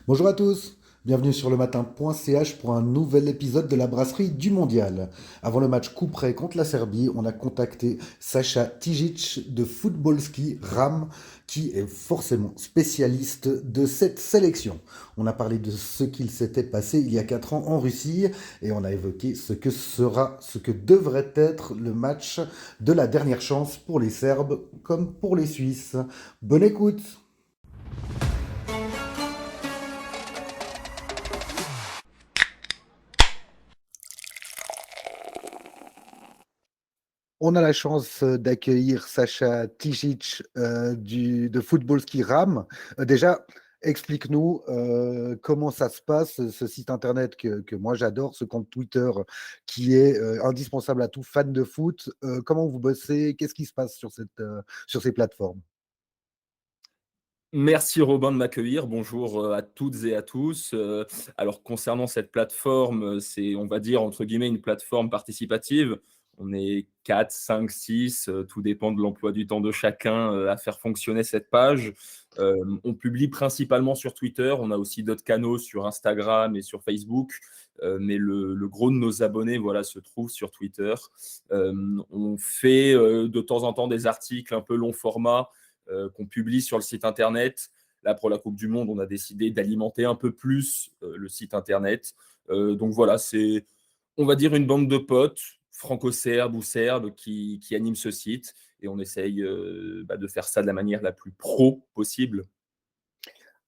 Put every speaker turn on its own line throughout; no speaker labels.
Bonjour à tous, bienvenue sur le matin.ch pour un nouvel épisode de la brasserie du mondial. Avant le match coup près contre la Serbie, on a contacté Sacha Tijic de Footballski RAM qui est forcément spécialiste de cette sélection. On a parlé de ce qu'il s'était passé il y a 4 ans en Russie et on a évoqué ce que devrait être le match de la dernière chance pour les Serbes comme pour les Suisses. Bonne écoute. On a la chance d'accueillir Sacha Tijic de Football Ski Ram. Déjà, explique-nous comment ça se passe, ce site internet que moi j'adore, ce compte Twitter qui est indispensable à tout fan de foot. Comment vous bossez? Qu'est-ce qui se passe sur ces plateformes?
Merci Robin de m'accueillir. Bonjour, à toutes et à tous. Alors concernant cette plateforme, c'est, on va dire, entre guillemets, une plateforme participative. On est 4, 5, 6, tout dépend de l'emploi du temps de chacun, à faire fonctionner cette page. On publie principalement sur Twitter. On a aussi d'autres canaux sur Instagram et sur Facebook, mais le gros de nos abonnés, voilà, se trouve sur Twitter. On fait, de temps en temps des articles un peu long format, qu'on publie sur le site internet. Là, pour la Coupe du Monde, on a décidé d'alimenter un peu plus le site internet. Donc voilà, c'est, on va dire, une bande de potes franco-serbes ou serbes qui animent ce site. Et on essaye de faire ça de la manière la plus pro possible.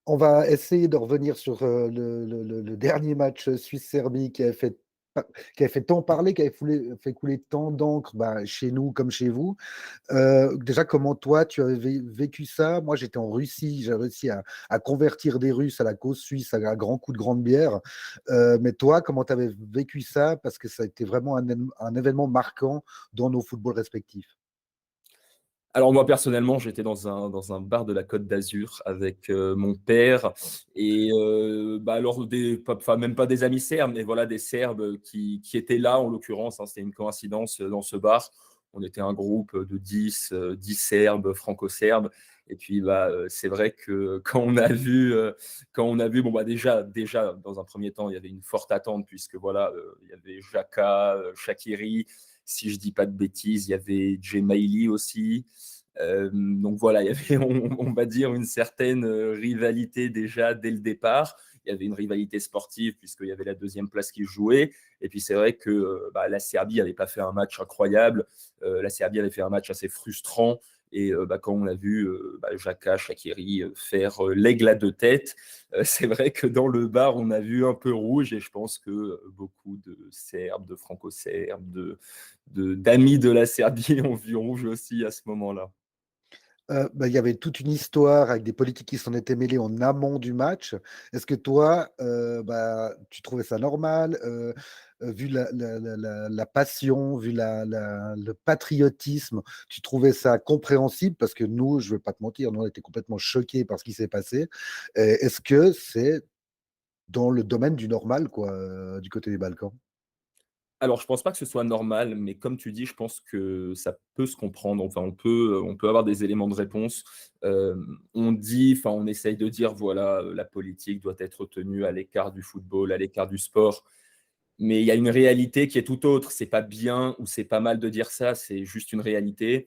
On va essayer de revenir sur le dernier match Suisse-Serbie qui a fait tant parler, qui a fait couler tant d'encre bah, chez nous comme chez vous. Déjà, comment toi, tu avais vécu ça? Moi, j'étais en Russie, j'ai réussi à convertir des Russes à la cause suisse à grands coups de grande bière. Mais toi, comment tu avais vécu ça? Parce que ça a été vraiment un événement marquant dans nos footballs respectifs.
Alors moi personnellement, j'étais dans un bar de la Côte d'Azur avec mon père et alors des pas enfin même pas des amis serbes, mais voilà des Serbes qui étaient là en l'occurrence, hein, c'était une coïncidence dans ce bar. On était un groupe de 10 Serbes, franco-serbes et puis c'est vrai que quand on a vu bon déjà dans un premier temps, il y avait une forte attente puisque voilà, il y avait Xhaka, Shaqiri, si je dis pas de bêtises, il y avait Djemaili aussi. Donc voilà, il y avait, on va dire, une certaine rivalité déjà dès le départ. Il y avait une rivalité sportive puisqu'il y avait la deuxième place qui jouait. Et puis c'est vrai que la Serbie n'avait pas fait un match incroyable. La Serbie avait fait un match assez frustrant. Et quand on a vu Xhaka, Shaqiri faire l'aigle à deux têtes, c'est vrai que dans le bar, on a vu un peu rouge. Et je pense que beaucoup de Serbes, de Franco-Serbes, d'amis de la Serbie ont vu rouge aussi à ce moment-là.
Bah, il y avait toute une histoire avec des politiques qui s'en étaient mêlés en amont du match. Est-ce que toi, bah, tu trouvais ça normal, vu la passion, vu le patriotisme, tu trouvais ça compréhensible? Parce que nous, je ne vais pas te mentir, nous, on était complètement choqués par ce qui s'est passé. Est-ce que c'est dans le domaine du normal, quoi, du côté des Balkans?
Alors, je pense pas que ce soit normal, mais comme tu dis, je pense que ça peut se comprendre. Enfin, on peut avoir des éléments de réponse. On essaye de dire, voilà, la politique doit être tenue à l'écart du football, à l'écart du sport. Mais il y a une réalité qui est tout autre. C'est pas bien ou c'est pas mal de dire ça, c'est juste une réalité.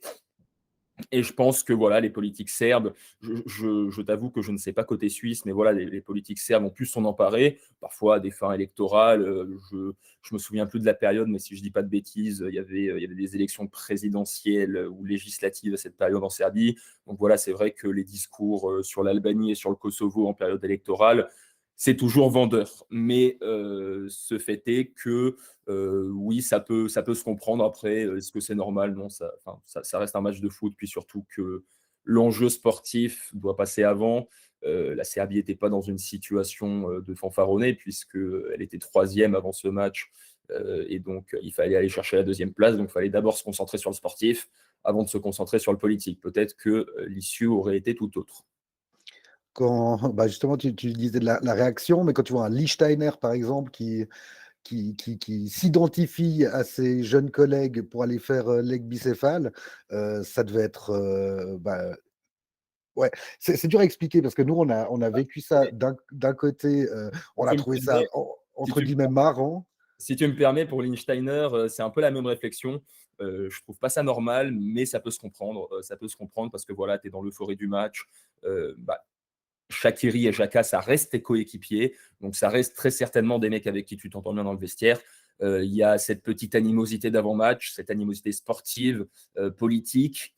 Et je pense que voilà, les politiques serbes, je t'avoue que je ne sais pas côté suisse, mais voilà, les politiques serbes ont pu s'en emparer, parfois à des fins électorales. Je me souviens plus de la période, mais si je dis pas de bêtises, il y avait des élections présidentielles ou législatives à cette période en Serbie. Donc voilà, c'est vrai que les discours sur l'Albanie et sur le Kosovo en période électorale, c'est toujours vendeur. Mais ce fait est que oui, ça peut se comprendre. Après, est-ce que c'est normal? Non, ça reste un match de foot. Puis surtout que l'enjeu sportif doit passer avant. La Serbie n'était pas dans une situation de fanfaronner puisqu'elle était troisième avant ce match. Et donc, il fallait aller chercher la deuxième place. Donc, il fallait d'abord se concentrer sur le sportif avant de se concentrer sur le politique. Peut-être que l'issue aurait été tout autre.
Quand bah, justement, tu disais de la réaction, mais quand tu vois un Lichtsteiner, par exemple, qui s'identifie à ses jeunes collègues pour aller faire, l'aigle bicéphale, ça devait être, bah, Ouais, c'est dur à expliquer parce que nous, on a vécu ça
Et
d'un côté,
si
on a
tu me
trouvé ça
permets
en
si
entre
tu me
guillemets «marrant».
Si tu me permets, pour Lichtsteiner, c'est un peu la même réflexion. Je trouve pas ça normal, mais ça peut se comprendre. Ça peut se comprendre parce que voilà, tu es dans l'euphorie du match. Bah, Shaqiri et Xhaka, ça reste tes coéquipiers, donc ça reste très certainement des mecs avec qui tu t'entends bien dans le vestiaire. Il y a cette petite animosité d'avant-match, cette animosité sportive, politique,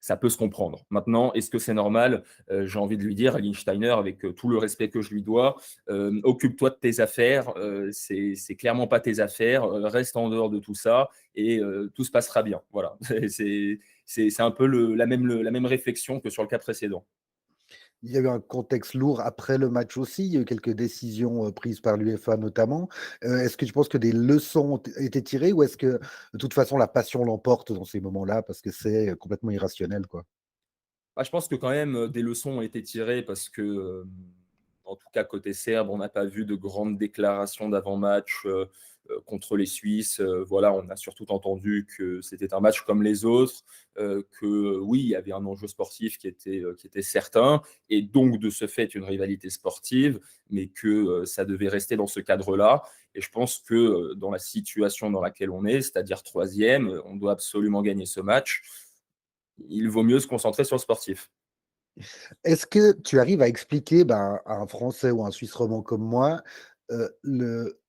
ça peut se comprendre. Maintenant, est-ce que c'est normal? J'ai envie de lui dire à Lichtsteiner, avec, tout le respect que je lui dois, «Occupe-toi de tes affaires, c'est clairement pas tes affaires, reste en dehors de tout ça et tout se passera bien». Voilà, c'est un peu la même réflexion que sur le cas précédent.
Il y a eu un contexte lourd après le match aussi, il y a eu quelques décisions, prises par l'UEFA notamment. Est-ce que tu penses que des leçons ont été tirées ou est-ce que, de toute façon, la passion l'emporte dans ces moments-là parce que c'est, complètement irrationnel, quoi?
Bah, je pense que quand même, des leçons ont été tirées parce que, en tout cas côté serbe, on n'a pas vu de grandes déclarations d'avant-match, contre les Suisses. Voilà, on a surtout entendu que c'était un match comme les autres, que oui, il y avait un enjeu sportif qui était certain et donc de ce fait une rivalité sportive, mais que, ça devait rester dans ce cadre-là et je pense que, dans la situation dans laquelle on est, c'est-à-dire troisième, on doit absolument gagner ce match. Il vaut mieux se concentrer sur le sportif.
Est-ce que tu arrives à expliquer, ben, à un Français ou un Suisse romand comme moi, le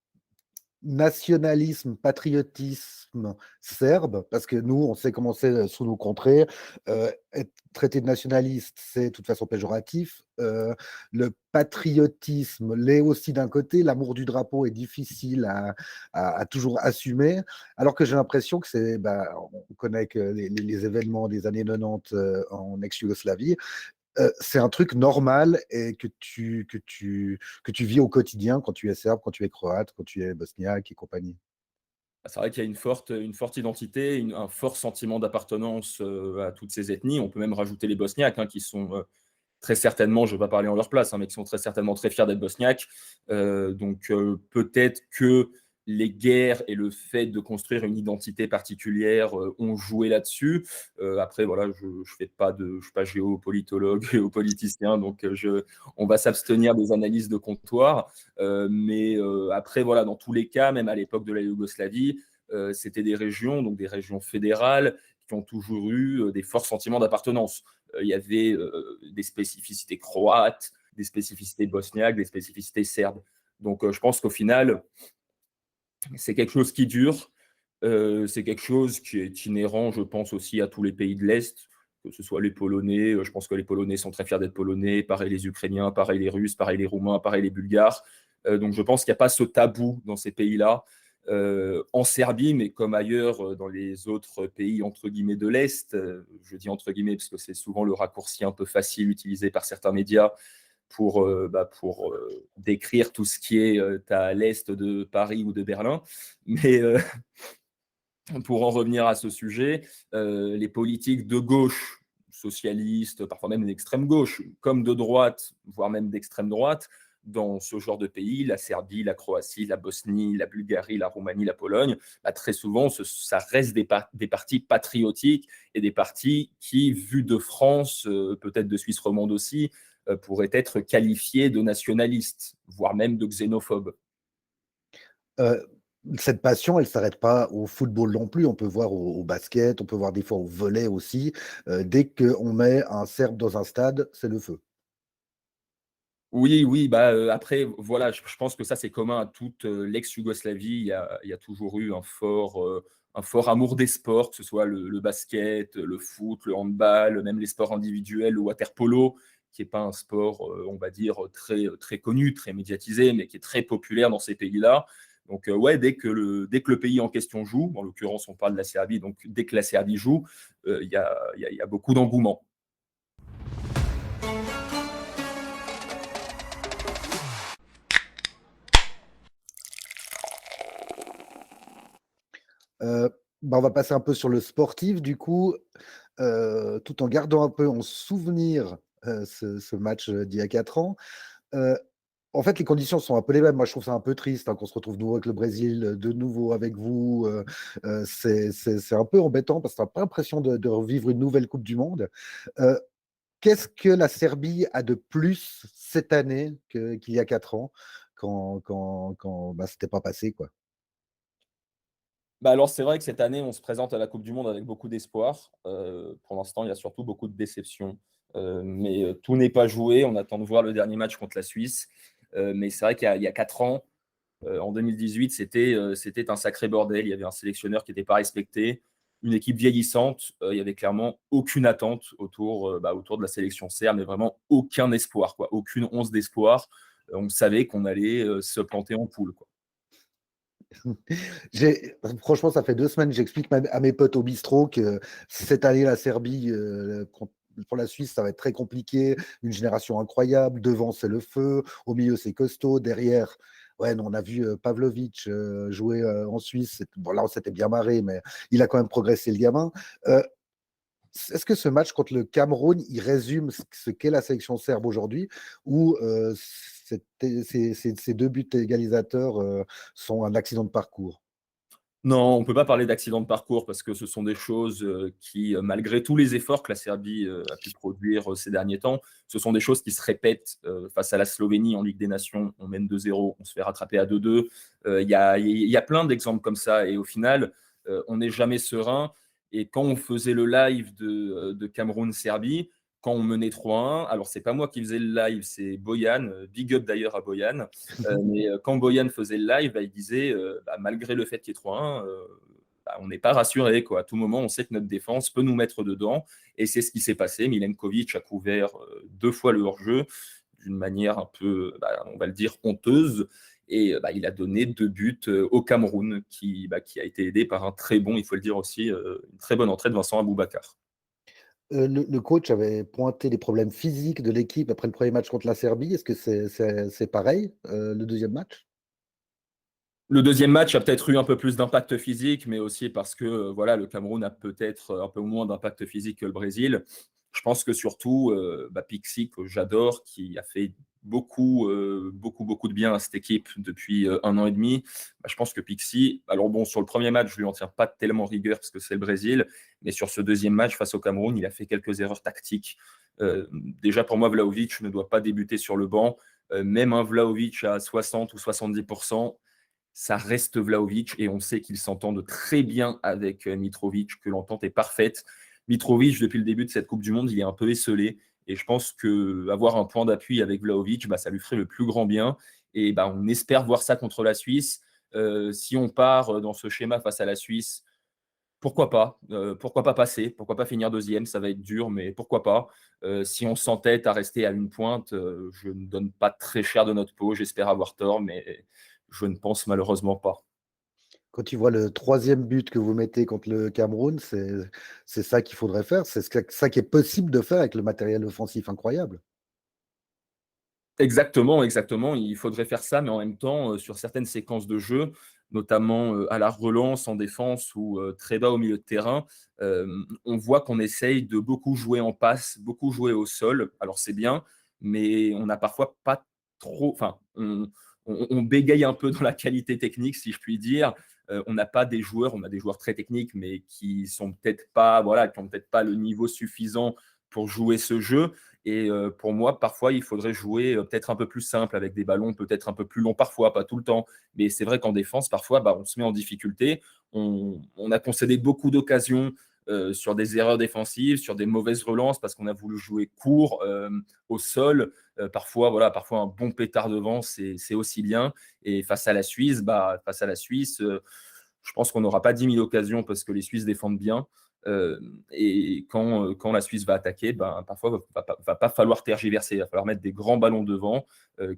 nationalisme, patriotisme serbe, parce que nous, on sait comment c'est, sous nos contrées, être traité de nationaliste, c'est de toute façon péjoratif. Le patriotisme l'est aussi d'un côté, l'amour du drapeau est difficile à toujours assumer, alors que j'ai l'impression que c'est, bah, on connaît que les événements des années 90, en ex-Yougoslavie, c'est un truc normal et que tu vis au quotidien quand tu es serbe, quand tu es croate, quand tu es bosniaque et compagnie.
Bah, c'est vrai qu'il y a une forte identité, un fort sentiment d'appartenance, à toutes ces ethnies. On peut même rajouter les Bosniaques, hein, qui sont, très certainement, je ne vais pas parler en leur place, hein, mais qui sont très certainement très fiers d'être bosniaques. Donc peut-être que les guerres et le fait de construire une identité particulière, ont joué là-dessus. Après voilà, je suis pas géopolitologue, géopoliticien, donc on va s'abstenir des analyses de comptoir. Mais après voilà, dans tous les cas, même à l'époque de la Yougoslavie, c'était des régions, donc des régions fédérales, qui ont toujours eu, des forts sentiments d'appartenance. Il y avait des spécificités croates, des spécificités bosniaques, des spécificités serbes. Donc je pense qu'au final, c'est quelque chose qui dure, c'est quelque chose qui est inhérent, je pense, aussi à tous les pays de l'Est, que ce soit les Polonais, je pense que les Polonais sont très fiers d'être Polonais, pareil les Ukrainiens, pareil les Russes, pareil les Roumains, pareil les Bulgares. Donc je pense qu'il n'y a pas ce tabou dans ces pays-là. En Serbie, mais comme ailleurs dans les autres pays entre guillemets de l'Est, je dis entre guillemets parce que c'est souvent le raccourci un peu facile utilisé par certains médias pour décrire tout ce qui est à l'est de Paris ou de Berlin. Mais pour en revenir à ce sujet, les politiques de gauche, socialistes, parfois même d'extrême gauche, comme de droite, voire même d'extrême droite, dans ce genre de pays, la Serbie, la Croatie, la Bosnie, la Bulgarie, la Roumanie, la Pologne, bah, très souvent, ça reste des partis patriotiques et des partis qui, vus de France, peut-être de Suisse romande aussi, pourraient être qualifiés de nationalistes, voire même de xénophobes.
Heu, Cette passion, elle s'arrête pas au football non plus. On peut voir au basket, on peut voir des fois au volley aussi. Dès qu'on met un Serbe dans un stade, c'est le feu.
Oui, oui, bah, après voilà, je pense que ça c'est commun à toute, l'ex-Yougoslavie. Il y a toujours eu un fort amour des sports, que ce soit le basket, le foot, le handball, même les sports individuels, le water polo, qui est pas un sport, on va dire, très, très connu, très médiatisé, mais qui est très populaire dans ces pays-là. Donc, ouais, dès que le pays en question joue, en l'occurrence on parle de la Serbie, donc dès que la Serbie joue, il y a beaucoup d'engouement.
Bah, on va passer un peu sur le sportif du coup, tout en gardant un peu en souvenir, ce match, d'il y a 4 ans. Heu, En fait, les conditions sont un peu les mêmes. Moi, je trouve ça un peu triste, hein, qu'on se retrouve de nouveau avec le Brésil, de nouveau avec vous, c'est un peu embêtant parce que tu as pas l'impression de revivre une nouvelle coupe du monde. Heu Qu'est-ce que la Serbie a de plus cette année qu'il y a 4 ans quand bah, c'était pas passé, quoi?
Bah, alors c'est vrai que cette année, on se présente à la coupe du monde avec beaucoup d'espoir. Pour l'instant, il y a surtout beaucoup de déceptions, mais tout n'est pas joué. On attend de voir le dernier match contre la Suisse, mais c'est vrai qu'il y a 4 ans, en 2018, c'était un sacré bordel. Il y avait un sélectionneur qui n'était pas respecté, une équipe vieillissante. Il y avait clairement aucune attente autour de la sélection serbe, mais vraiment aucun espoir, quoi, aucune once d'espoir. On savait qu'on allait se planter en poule, quoi.
Franchement, ça fait 2 semaines que j'explique même à mes potes au bistrot que cette année, la Serbie, pour la Suisse, ça va être très compliqué. Une génération incroyable. Devant, c'est le feu. Au milieu, c'est costaud. Derrière, ouais, nous, on a vu, Pavlovic, jouer, en Suisse. Bon, là, on s'était bien marré, mais il a quand même progressé, le gamin. Heu, Est-ce que ce match contre le Cameroun, il résume ce qu'est la sélection serbe aujourd'hui? Ou, ces 2 buts égalisateurs, sont un accident de parcours?
Non, on ne peut pas parler d'accident de parcours parce que ce sont des choses, qui, malgré tous les efforts que la Serbie, a pu produire, ces derniers temps, ce sont des choses qui se répètent, face à la Slovénie en Ligue des Nations, on mène 2-0, on se fait rattraper à 2-2. Il y a plein d'exemples comme ça et au final, on n'est jamais serein et quand on faisait le live de Cameroun-Serbie, quand on menait 3-1, alors c'est pas moi qui faisais le live, c'est Boyan, big up d'ailleurs à Boyan. Mais quand Boyan faisait le live, bah, il disait malgré le fait qu'il y ait 3-1, on n'est pas rassuré, quoi. À tout moment, on sait que notre défense peut nous mettre dedans. Et c'est ce qui s'est passé. Milenkovic a couvert 2 fois le hors-jeu d'une manière un peu, on va le dire, honteuse. Et il a donné 2 buts au Cameroun, qui a été aidé par un très bon, il faut le dire aussi, une très bonne entrée de Vincent Aboubakar.
Le coach avait pointé les problèmes physiques de l'équipe après le premier match contre la Serbie. Est-ce que c'est pareil, le deuxième match?
Le deuxième match a peut-être eu un peu plus d'impact physique, mais aussi parce que voilà, le Cameroun a peut-être un peu moins d'impact physique que le Brésil. Je pense que surtout, Pixi, que j'adore, qui a fait beaucoup de bien à cette équipe depuis 1 an et demi. Je pense que Pixi, alors bon, sur le premier match, je lui en tiens pas tellement rigueur parce que c'est le Brésil, mais sur ce deuxième match face au Cameroun, il a fait quelques erreurs tactiques. Déjà, pour moi, Vlahovic ne doit pas débuter sur le banc. Même un Vlahovic à 60 ou 70%, ça reste Vlahovic et on sait qu'ils s'entendent très bien avec Mitrovic, que l'entente est parfaite. Mitrovic, depuis le début de cette Coupe du Monde, il est un peu esselé et je pense qu'avoir un point d'appui avec Vlahovic, ça lui ferait le plus grand bien et on espère voir ça contre la Suisse. Si on part dans ce schéma face à la Suisse, pourquoi pas? Pourquoi pas passer? Pourquoi pas finir deuxième? Ça va être dur, mais pourquoi pas? Si on s'entête à rester à une pointe, je ne donne pas très cher de notre peau. J'espère avoir tort, mais je ne pense malheureusement pas.
Quand tu vois le troisième but que vous mettez contre le Cameroun, c'est ça qu'il faudrait faire? C'est ça qui est possible de faire avec le matériel offensif incroyable?
Exactement, exactement. Il faudrait faire ça, mais en même temps, sur certaines séquences de jeu, notamment, à la relance en défense ou, très bas au milieu de terrain, on voit qu'on essaye de beaucoup jouer en passe, beaucoup jouer au sol. Alors c'est bien, mais on n'a parfois pas trop enfin, on bégaye un peu dans la qualité technique, si je puis dire. On a des joueurs très techniques, mais qui sont peut-être pas voilà, qui ont peut-être pas le niveau suffisant pour jouer ce jeu. Et pour moi, parfois, il faudrait jouer peut-être un peu plus simple avec des ballons peut-être un peu plus longs parfois, pas tout le temps. Mais c'est vrai qu'en défense, parfois, on se met en difficulté. On a concédé beaucoup d'occasions sur des erreurs défensives, sur des mauvaises relances parce qu'on a voulu jouer court au sol. Parfois, voilà, parfois un bon pétard devant, c'est aussi bien. Et face à la Suisse, je pense qu'on n'aura pas 10 000 occasions parce que les Suisses défendent bien. Et quand la Suisse va attaquer, parfois, va pas falloir tergiverser. Il va falloir mettre des grands ballons devant,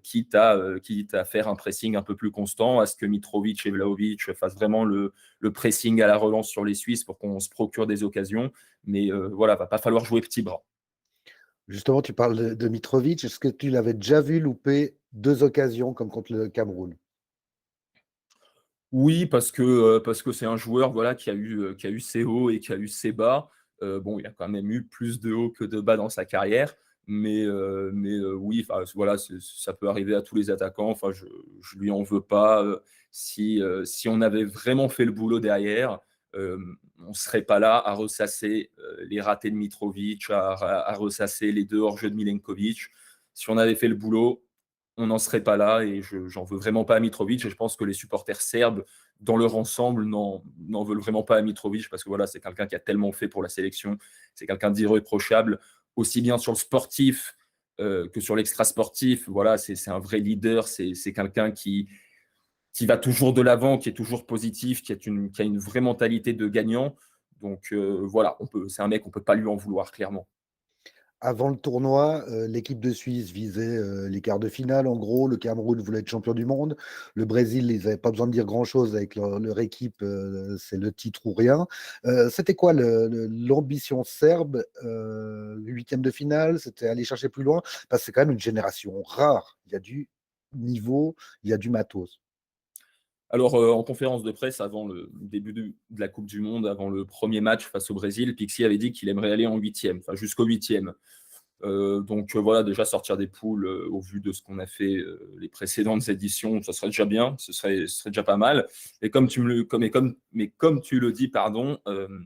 quitte à faire un pressing un peu plus constant, à ce que Mitrovic et Vlahovic fassent vraiment le pressing à la relance sur les Suisses pour qu'on se procure des occasions. Mais voilà, va pas falloir jouer petit bras.
Justement, tu parles de Mitrovic. Est-ce que tu l'avais déjà vu louper 2 occasions comme contre le Cameroun?
Oui, parce que c'est un joueur, voilà, qui a eu ses hauts et qui a eu ses bas. Bon, il a quand même eu plus de hauts que de bas dans sa carrière, mais oui, enfin, voilà, ça peut arriver à tous les attaquants. Enfin, je lui en veux pas, si on avait vraiment fait le boulot derrière, on ne serait pas là à ressasser les ratés de Mitrovic, à ressasser les 2 hors-jeu de Milenkovic. Si on avait fait le boulot, on n'en serait pas là et j'en veux vraiment pas à Mitrovic et je pense que les supporters serbes, dans leur ensemble, n'en veulent vraiment pas à Mitrovic parce que voilà, c'est quelqu'un qui a tellement fait pour la sélection, c'est quelqu'un d'irréprochable, aussi bien sur le sportif que sur l'extra-sportif. Voilà, c'est un vrai leader, c'est quelqu'un qui va toujours de l'avant, qui est toujours positif, qui a une vraie mentalité de gagnant. Donc voilà, c'est un mec qu'on ne peut pas lui en vouloir, clairement.
Avant le tournoi, l'équipe de Suisse visait, les quarts de finale en gros. Le Cameroun voulait être champion du monde. Le Brésil, ils avaient pas besoin de dire grand-chose avec leur équipe, c'est le titre ou rien. C'était quoi l'ambition serbe, 8 de finale? C'était aller chercher plus loin? Parce que c'est quand même une génération rare. Il y a du niveau, il y a du matos.
Alors, en conférence de presse avant le début de la Coupe du monde, avant le premier match face au Brésil, Pixie avait dit qu'il aimerait aller en huitième, enfin jusqu'au huitième. Donc voilà, déjà sortir des poules au vu de ce qu'on a fait les précédentes éditions, ça serait déjà bien, ce serait déjà pas mal. Et comme tu le dis, pardon,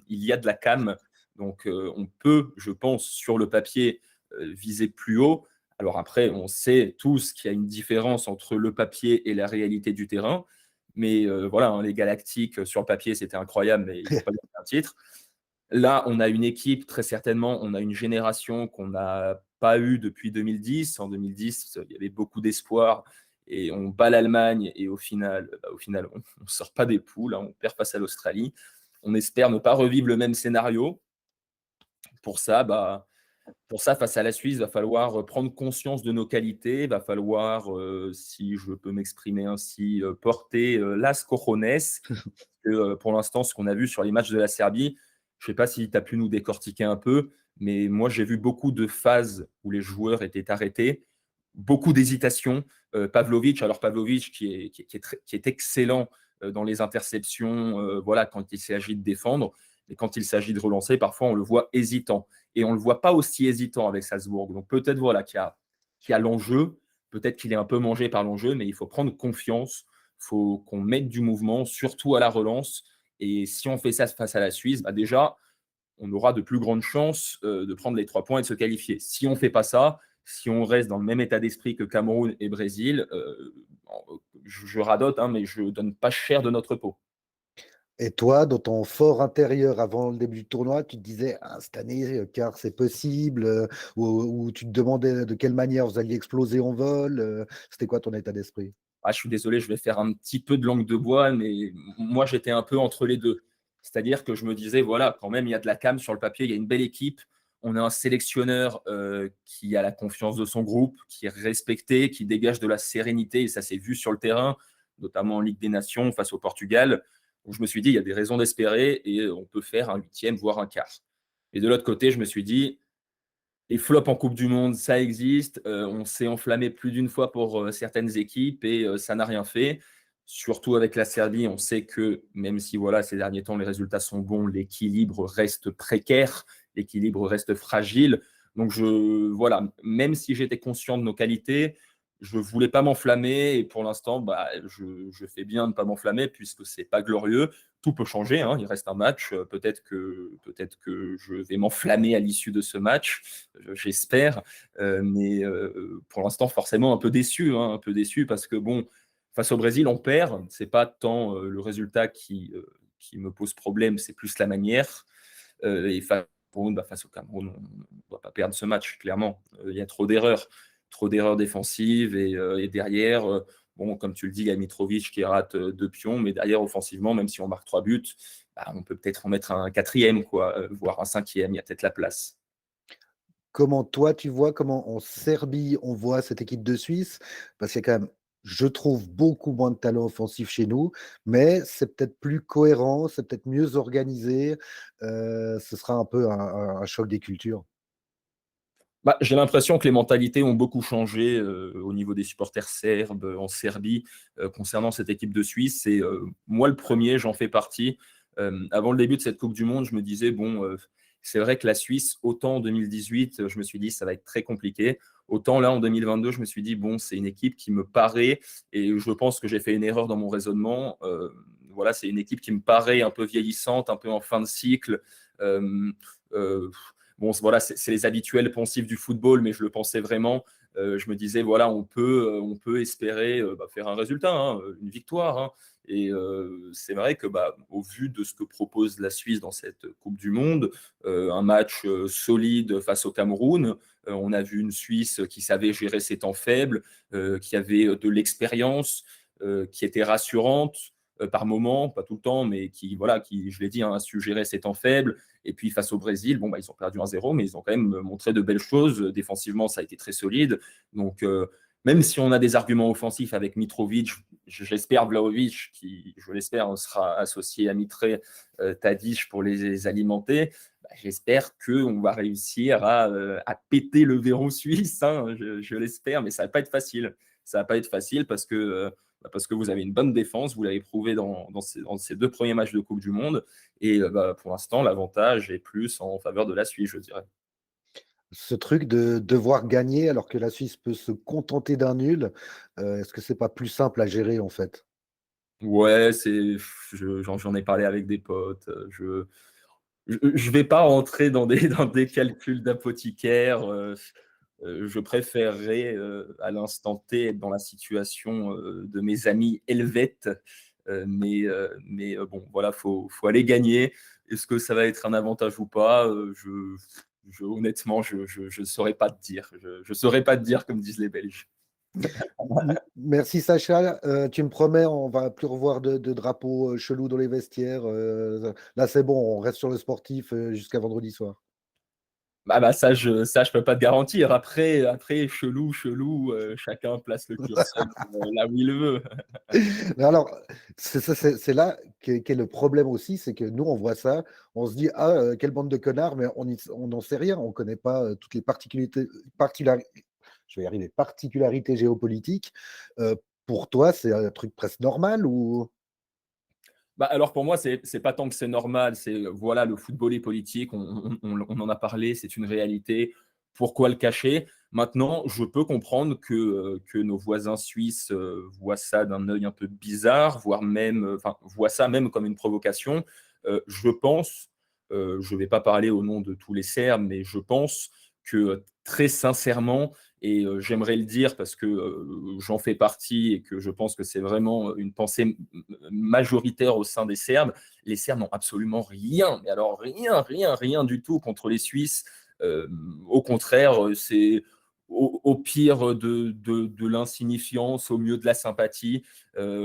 il y a de la cam, donc on peut, je pense, sur le papier, viser plus haut. Alors après, on sait tous qu'il y a une différence entre le papier et la réalité du terrain, mais voilà, hein, les Galactiques sur le papier, c'était incroyable, mais ils n'ont pas gagné un titre. Là, on a une équipe, très certainement, on a une génération qu'on n'a pas eue depuis 2010. En 2010, il y avait beaucoup d'espoir et on bat l'Allemagne et au final on ne sort pas des poules, hein, on perd face à l'Australie. On espère ne pas revivre le même scénario. Pour ça, face à la Suisse, il va falloir prendre conscience de nos qualités, il va falloir, si je peux m'exprimer ainsi, porter las cojones. Pour l'instant, ce qu'on a vu sur les matchs de la Serbie, je ne sais pas si tu as pu nous décortiquer un peu, mais moi, j'ai vu beaucoup de phases où les joueurs étaient arrêtés, beaucoup d'hésitations. Pavlovic, alors Pavlovic qui est excellent dans les interceptions, voilà, quand il s'agit de défendre, et quand il s'agit de relancer, parfois on le voit hésitant. Et on ne le voit pas aussi hésitant avec Salzbourg. Donc peut-être voilà, qu'il y a l'enjeu, peut-être qu'il est un peu mangé par l'enjeu, mais il faut prendre confiance, il faut qu'on mette du mouvement, surtout à la relance. Et si on fait ça face à la Suisse, déjà, on aura de plus grandes chances de prendre les 3 points et de se qualifier. Si on ne fait pas ça, si on reste dans le même état d'esprit que Cameroun et Brésil, je radote, hein, mais je ne donne pas cher de notre peau.
Et toi, dans ton fort intérieur avant le début du tournoi, tu te disais: «Ah, cette année, car c'est possible», ou tu te demandais de quelle manière vous alliez exploser en vol, c'était quoi ton état d'esprit?
Ah, je suis désolé, je vais faire un petit peu de langue de bois, mais moi, j'étais un peu entre les deux. C'est-à-dire que je me disais, voilà, quand même, il y a de la cam sur le papier, il y a une belle équipe. On a un sélectionneur qui a la confiance de son groupe, qui est respecté, qui dégage de la sérénité, et ça s'est vu sur le terrain, notamment en Ligue des Nations face au Portugal. Donc, je me suis dit, il y a des raisons d'espérer et on peut faire un huitième, voire un quart. Et de l'autre côté, je me suis dit, les flops en Coupe du Monde, ça existe. On s'est enflammé plus d'une fois pour certaines équipes et ça n'a rien fait. Surtout avec la Serbie, on sait que même si voilà, ces derniers temps les résultats sont bons, l'équilibre reste précaire, l'équilibre reste fragile. Donc voilà, même si j'étais conscient de nos qualités, je ne voulais pas m'enflammer et pour l'instant, je fais bien de ne pas m'enflammer puisque c'est pas glorieux. Tout peut changer, hein, il reste un match. Peut-être que je vais m'enflammer à l'issue de ce match, j'espère. Mais pour l'instant, forcément, un peu déçu parce que bon, face au Brésil, on perd. C'est pas tant le résultat qui me pose problème, c'est plus la manière. Et face au Cameroun, on ne doit pas perdre ce match, clairement. Il y a trop d'erreurs défensives et derrière. Bon, comme tu le dis, il y a Mitrovic qui rate 2 pions, mais derrière, offensivement, même si on marque 3 buts, on peut peut-être en mettre un quatrième, quoi, voire un cinquième. Il y a peut-être la place.
Comment toi tu vois, comment en Serbie on voit cette équipe de Suisse? Parce qu'il y a quand même, je trouve, beaucoup moins de talent offensif chez nous, mais c'est peut-être plus cohérent, c'est peut-être mieux organisé, ce sera un peu un choc des cultures.
J'ai l'impression que les mentalités ont beaucoup changé au niveau des supporters serbes en Serbie concernant cette équipe de Suisse. Et moi, le premier, j'en fais partie. Avant le début de cette Coupe du Monde, je me disais, bon, c'est vrai que la Suisse, autant en 2018, je me suis dit, ça va être très compliqué. Autant là, en 2022, je me suis dit, bon, c'est une équipe qui me paraît, et je pense que j'ai fait une erreur dans mon raisonnement. voilà, c'est une équipe qui me paraît un peu vieillissante, un peu en fin de cycle. Euh, euh, bon, voilà, c'est les habituels poncifs du football, mais je le pensais vraiment. Je me disais, voilà, on peut espérer faire un résultat, hein, une victoire, hein. Et c'est vrai que, au vu de ce que propose la Suisse dans cette Coupe du Monde, un match solide face au Cameroun, on a vu une Suisse qui savait gérer ses temps faibles, qui avait de l'expérience, qui était rassurante par moment, pas tout le temps, mais qui, voilà, qui, je l'ai dit, hein, a su gérer ses temps faibles. Et puis face au Brésil, bon, ils ont perdu 1-0, mais ils ont quand même montré de belles choses. Défensivement, ça a été très solide. Donc, même si on a des arguments offensifs avec Mitrovic, j'espère Vlahovic, qui, je l'espère, sera associé à Mitré, Tadic pour les alimenter. J'espère qu'on va réussir à péter le verrou suisse, hein, je l'espère, mais ça ne va pas être facile. Ça ne va pas être facile parce que vous avez une bonne défense, vous l'avez prouvé dans ces 2 premiers matchs de Coupe du Monde, et pour l'instant, l'avantage est plus en faveur de la Suisse, je dirais.
Ce truc de devoir gagner alors que la Suisse peut se contenter d'un nul, est-ce que c'est pas plus simple à gérer, en fait?
Ouais, j'en ai parlé avec des potes. Je vais pas rentrer dans des, dans des calculs d'apothicaire. Je préférerais, à l'instant T, être dans la situation de mes amis helvètes. Bon, voilà, faut aller gagner. Est-ce que ça va être un avantage ou pas? Honnêtement, je saurais pas te dire. Je saurais pas te dire, comme disent les Belges.
Merci Sacha, tu me promets, on va plus revoir de drapeaux, chelous dans les vestiaires, là c'est bon, on reste sur le sportif, jusqu'à vendredi soir.
Ça, je peux pas te garantir. Après, chelou, chacun place le curseur là où il veut.
Mais alors, c'est là qu'est le problème aussi, c'est que nous, on voit ça, on se dit: «Ah, quelle bande de connards», mais on n'en sait rien, on connaît pas, toutes les particularités je vais y arriver, particularités géopolitiques. Heu, pour toi, c'est un truc presque normal ou?
Alors pour moi, c'est pas tant que c'est normal, c'est voilà, le football est politique, on en a parlé, c'est une réalité. Pourquoi le cacher? Maintenant, je peux comprendre que nos voisins suisses voient ça d'un œil un peu bizarre, voire même, enfin, voient ça même comme une provocation. Je pense, je ne vais pas parler au nom de tous les Serbes, mais je pense que très sincèrement, et j'aimerais le dire parce que j'en fais partie et que je pense que c'est vraiment une pensée majoritaire au sein des Serbes. Les Serbes n'ont absolument rien, mais alors rien du tout contre les Suisses. Au contraire, c'est au pire de l'insignifiance, au mieux de la sympathie.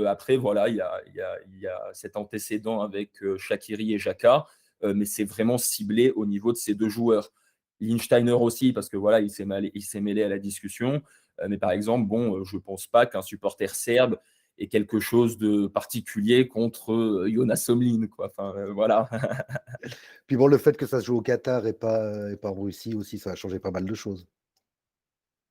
Après, voilà, il y a cet antécédent avec Shaqiri et Xhaka, mais c'est vraiment ciblé au niveau de ces 2 joueurs. Lichtsteiner aussi, parce que voilà, il s'est mêlé à la discussion. Mais par exemple, bon, je ne pense pas qu'un supporter serbe ait quelque chose de particulier contre Jonas Somlin, quoi. Enfin, voilà.
Puis bon, le fait que ça se joue au Qatar et pas en Russie aussi, ça a changé pas mal de choses.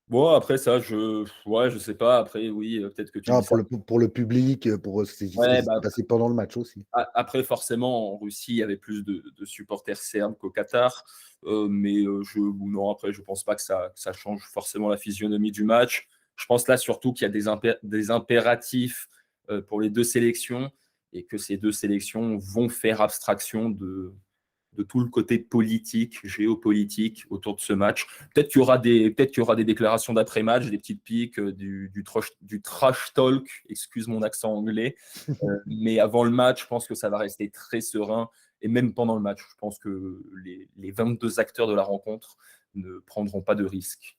Bon, après ça, ouais, je sais pas. Après, oui, peut-être que tu
Ah,
dis ça.
pour le public, pour, ce qui
Ouais,
s'est passé pendant le match aussi.
après, forcément, en Russie, il y avait plus de supporters serbes qu'au Qatar. Mais non, après, je pense pas que ça change forcément la physionomie du match. Je pense là surtout qu'il y a des impératifs pour les 2 sélections et que ces 2 sélections vont faire abstraction de tout le côté politique, géopolitique autour de ce match. Peut-être qu'il y aura des déclarations d'après-match, des petites piques, du trash talk, excuse mon accent anglais. Mais avant le match, je pense que ça va rester très serein. Et même pendant le match, je pense que les 22 acteurs de la rencontre ne prendront pas de risques.